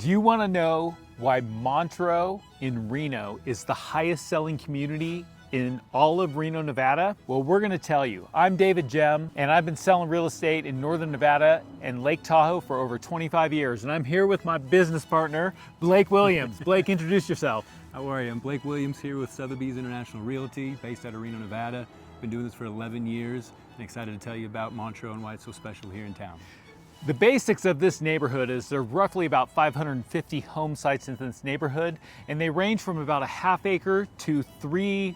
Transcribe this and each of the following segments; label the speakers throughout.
Speaker 1: Do you want to know why Montreux in Reno is the highest selling community in all of Reno, Nevada? Well, we're going to tell you. I'm David Jem, and I've been selling real estate in Northern Nevada and Lake Tahoe for over 25 years. And I'm here with my business partner, Blake Williams. Blake, introduce yourself.
Speaker 2: How are you? I'm Blake Williams here with Sotheby's International Realty, based out of Reno, Nevada. Been doing this for 11 years and excited to tell you about Montreux and why it's so special here in town.
Speaker 1: The basics of this neighborhood is there are roughly about 550 home sites in this neighborhood, and they range from about a half acre to 3+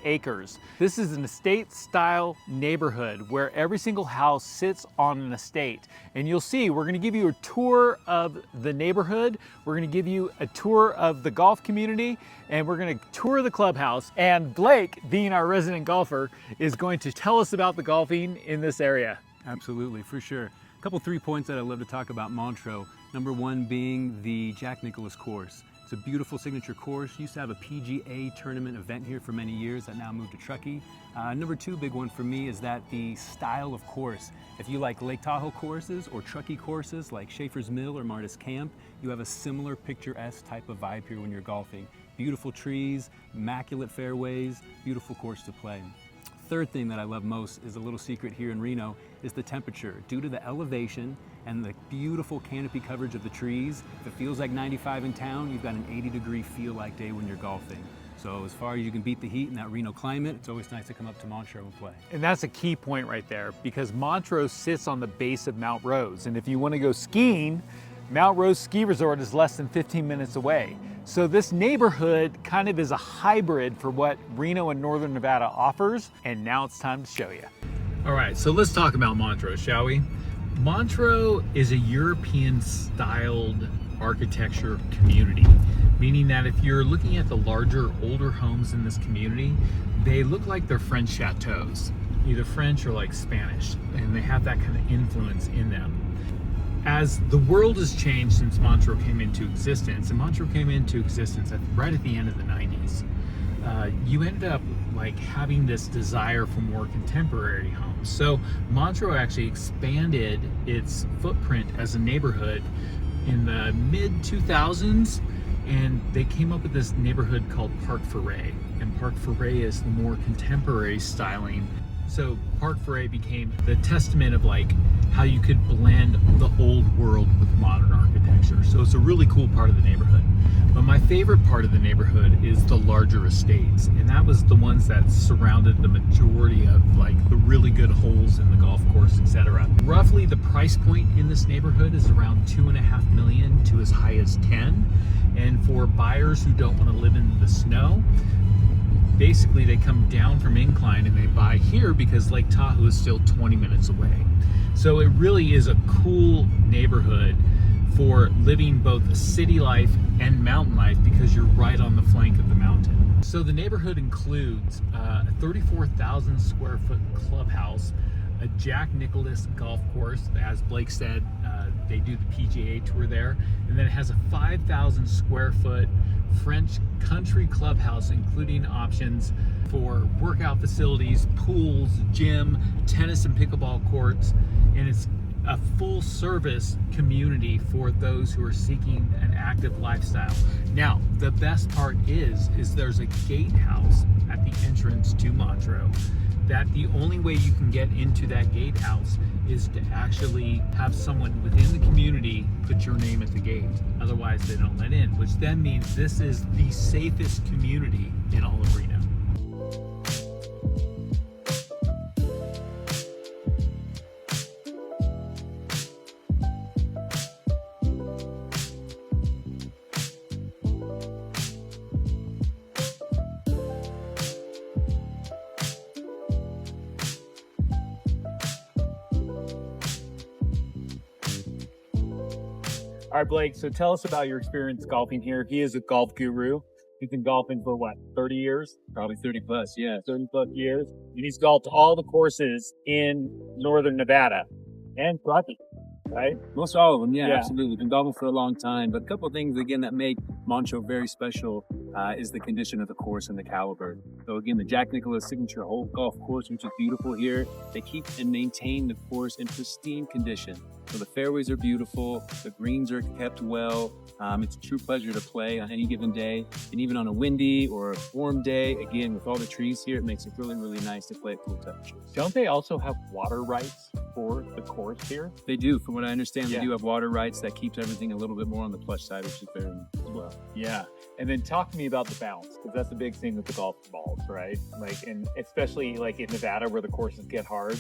Speaker 1: acres. This is an estate style neighborhood where every single house sits on an estate. And you'll see, we're gonna give you a tour of the neighborhood, we're gonna give you a tour of the golf community, and we're gonna tour the clubhouse. And Blake, being our resident golfer, is going to tell us about the golfing in this area.
Speaker 2: Absolutely, for sure. A couple 3 points that I love to talk about Montreux. Number one being the Jack Nicklaus course. It's a beautiful signature course. Used to have a PGA tournament event here for many years that now moved to Truckee. Number two big one for me is that the style of course. If you like Lake Tahoe courses or Truckee courses like Schaefer's Mill or Martis Camp, you have a similar picturesque type of vibe here when you're golfing. Beautiful trees, immaculate fairways, beautiful course to play. Third thing that I love most is a little secret here in Reno is the temperature. Due to the elevation and the beautiful canopy coverage of the trees, if it feels like 95 in town, you've got an 80-degree feel-like day when you're golfing. So as far as you can beat the heat in that Reno climate, it's always nice to come up to Montreux and play.
Speaker 1: And that's a key point right there, because Montreux sits on the base of Mount Rose. And if you want to go skiing, Mount Rose Ski Resort is less than 15 minutes away. So this neighborhood kind of is a hybrid for what Reno and Northern Nevada offers, and now it's time to show you. All right, so let's talk about Montreux, shall we? Montreux is a European-styled architecture community, meaning that if you're looking at the larger, older homes in this community, they look like they're French chateaus, either French or like Spanish, and they have that kind of influence in them. As the world has changed since Montreux came into existence, and Montreux came into existence right at the end of the 90s, you ended up like having this desire for more contemporary homes. So Montreux actually expanded its footprint as a neighborhood in the mid-2000s, and they came up with this neighborhood called Parc Ferré. And Parc Ferré is the more contemporary styling. So Parc Ferré became the testament of like how you could blend the old world with modern architecture. So it's a really cool part of the neighborhood. But my favorite part of the neighborhood is the larger estates. And that was the ones that surrounded the majority of like the really good holes in the golf course, etc. Roughly the price point in this neighborhood is around $2.5 million to as high as 10. And for buyers who don't want to live in the snow, basically they come down from Incline and they buy here because Lake Tahoe is still 20 minutes away. So it really is a cool neighborhood for living both city life and mountain life because you're right on the flank of the mountain. So the neighborhood includes a 34,000 square foot clubhouse, a Jack Nicklaus golf course. As Blake said, they do the PGA tour there. And then it has a 5,000 square foot French country clubhouse, including options for workout facilities, pools, gym, tennis and pickleball courts. And it's a full service community for those who are seeking an active lifestyle. Now, the best part is there's a gatehouse at the entrance to Montreux that the only way you can get into that gatehouse is to actually have someone within the community put your name at the gate. Otherwise, they don't let in, which then means this is the safest community in all of Reno. All right, Blake, so tell us about your experience golfing here. He is a golf guru. He's been golfing for what, 30 years?
Speaker 2: Probably 30 plus, yeah.
Speaker 1: 30 plus years. And he's golfed all the courses in Northern Nevada and Truckee, right?
Speaker 2: Most all of them, yeah, absolutely. Been golfing for a long time. But a couple of things, again, that make Montreux very special is the condition of the course and the caliber. So again, the Jack Nicklaus signature hole golf course, which is beautiful here. They keep and maintain the course in pristine condition. So the fairways are beautiful, the greens are kept well. It's a true pleasure to play on any given day, and even on a windy or a warm day. Again, with all the trees here, it makes it really, really nice to play at cool temperatures.
Speaker 1: Don't they also have water rights for the course here?
Speaker 2: They do. From what I understand,
Speaker 1: Yeah.
Speaker 2: they do have water rights that keeps everything a little bit more on the plush side, which is very nice as well.
Speaker 1: Yeah. And then talk to me about the bounce, because that's the big thing with the golf balls, right? Like, and especially like in Nevada where the courses get hard.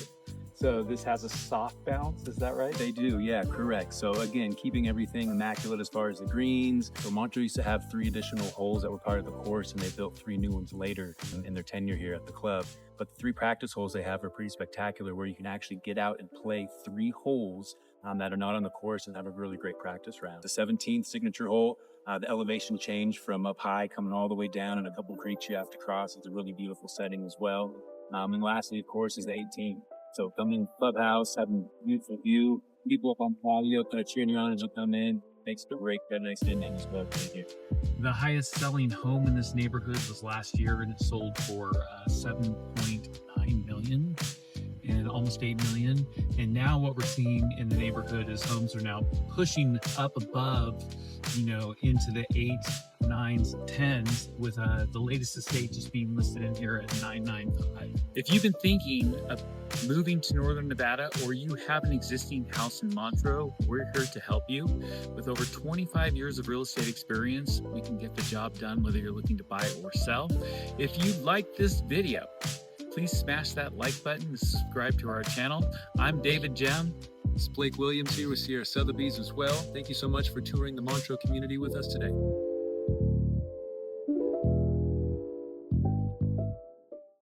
Speaker 1: So this has a soft bounce, is that right?
Speaker 2: They do, yeah, correct. So again, keeping everything immaculate as far as the greens. So Montreux used to have 3 additional holes that were part of the course, and they built 3 new ones later in their tenure here at the club. But the 3 practice holes they have are pretty spectacular, where you can actually get out and play 3 holes that are not on the course and have a really great practice round. The 17th signature hole, the elevation change from up high coming all the way down, and a couple creeks you have to cross. It's a really beautiful setting as well. And lastly, of course, is the 18th. So coming in the clubhouse, having a beautiful view, people up on patio kind of cheering you on as you come in. Makes it a great, nice ending as well here.
Speaker 1: The highest selling home in this neighborhood was last year, and it sold for 7.9 million and almost 8 million. And now what we're seeing in the neighborhood is homes are now pushing up above, into the 8s, 9s, 10s, with the latest estate just being listed in here at 995. If you've been thinking of moving to Northern Nevada, or you have an existing house in Montreux, we're here to help you. With over 25 years of real estate experience, we can get the job done whether you're looking to buy or sell. If you like this video, please smash that like button and subscribe to our channel. I'm David Jem.
Speaker 2: It's Blake Williams here with Sierra Sotheby's as well. Thank you so much for touring the Montreux community with us today.